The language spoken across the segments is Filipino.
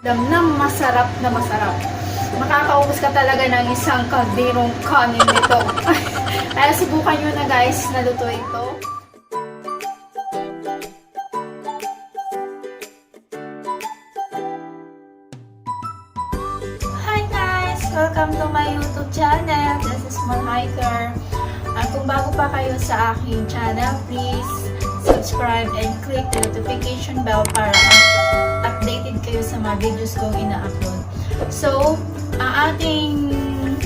Na masarap na masarap. Makakaubos ka talaga ng isang kalderong kanin nito. Kaya subukan nyo na guys, naluto ito. Hi guys! Welcome to my YouTube channel. This is Small Hiker. Kung bago pa kayo sa aking channel, please subscribe and click the notification bell para updated kayo sa mga videos kong ina-upload. So, ang ating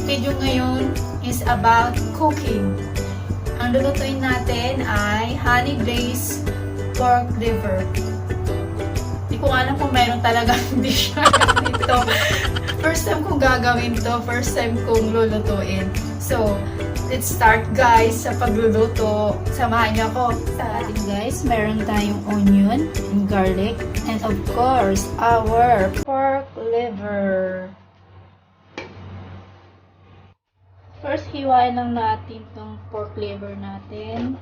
video ngayon is about cooking. Ang lulutuin natin ay honey glazed pork liver. Hindi ko alam kung mayroon talagang dish na ito. First time kong gagawin to, first time kong lulutuin. So, let's start guys sa pagluluto. Samahan niyo ako. Sa atin guys, meron tayong onion and garlic. And of course, our pork liver. First, hiwain lang natin itong pork liver natin.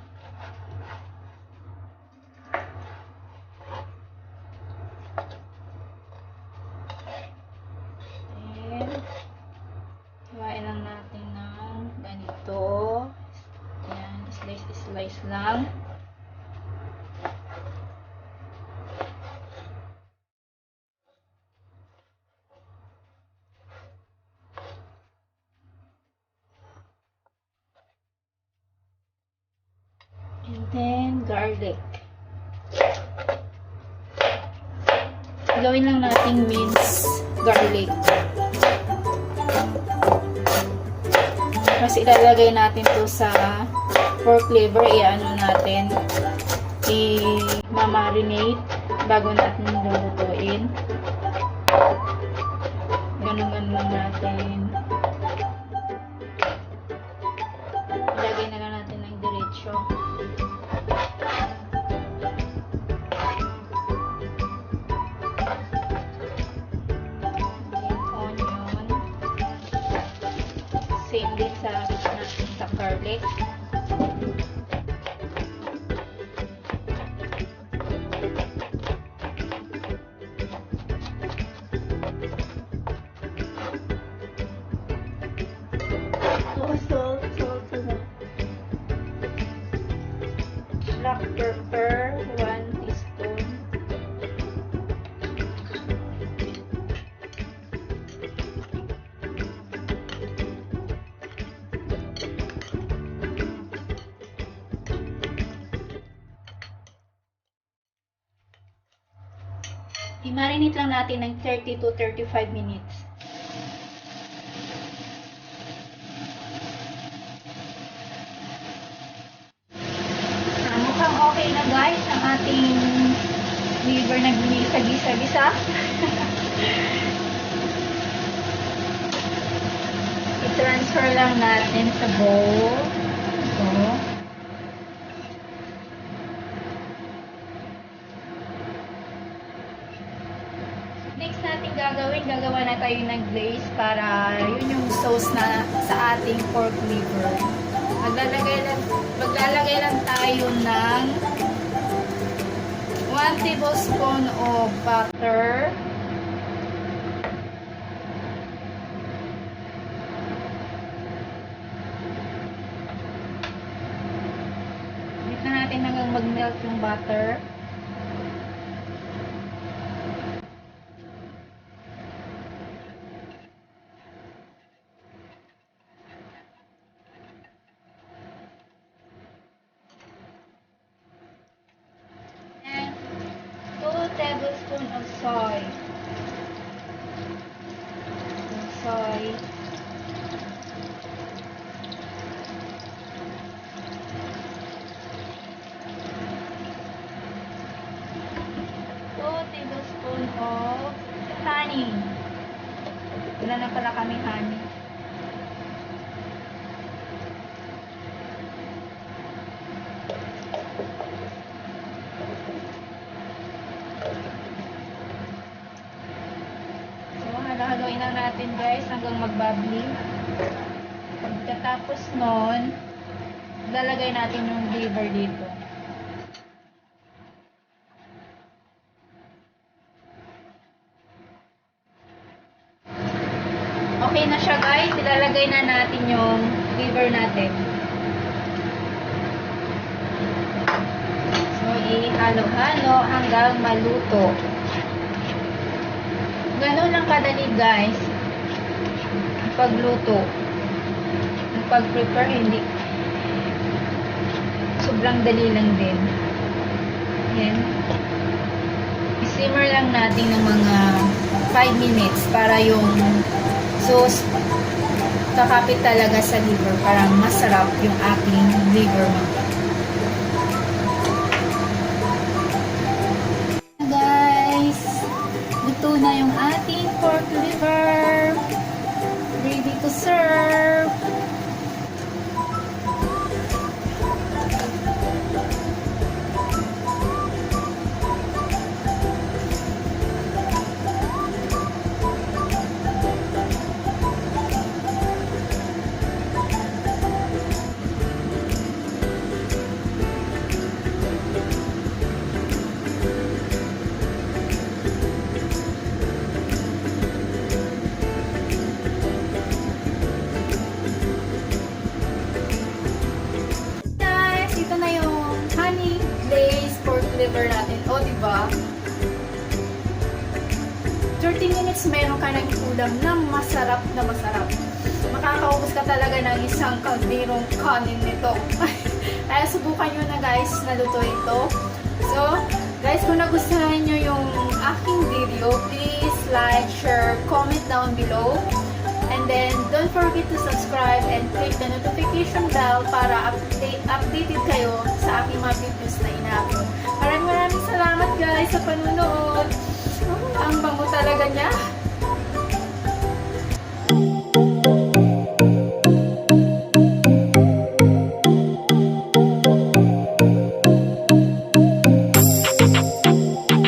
And, hiwain lang natin ng ganito. Ayan, slice lang. And then, garlic. Gawin lang natin minced garlic. Kasi ilalagay natin to sa pork liver. I-ano natin. I-marinate bago natin lulutuin. Ganun lang natin. Ilagay na lang natin ng diretsyo. Same din sa garlic. Salt na. Black pepper, 1 teaspoon. I-marinate lang natin ng 30 to 35 minutes. Mukhang okay na guys ang ating liver na ginisa-gisa-gisa. I-transfer lang natin sa bowl. Ito. Next natin gagawa na tayo ng glaze para yun yung sauce na sa ating pork liver. Maglalagay lang tayo ng 1 tablespoon of butter. Wait na natin hanggang mag-melt yung butter. Tablespoon of soy. Soy. Two tablespoon of honey. Wala na pala kami honey. Haluin lang natin guys hanggang magbabli. Pagkatapos nun, lalagay natin yung liver dito. Okay na siya guys. Ilalagay na natin yung liver natin. So, ihalo-halo hanggang maluto. Ganun lang kadali guys. Pagluto. Pag-prepare, hindi. Sobrang dali lang din. Yan. I-simmer lang natin ng mga 5 minutes para yung sauce kakapit talaga sa liver. Parang masarap yung ating liver manok. Guys, luto na yung ating pork liver. Ready to serve. Liver natin. O, diba? 30 minutes meron ka ng ulam na masarap na masarap. Makakaubos ka talaga ng isang kalderong kanin nito. Kaya subukan nyo na guys na luto ito. So, guys, kung nagustuhan nyo yung aking video, please like, share, comment down below. And then, don't forget to subscribe and click the notification bell para updated kayo sa aking mga videos na ina-upload. Maraming salamat guys sa panunood. Ang bango talaga niya.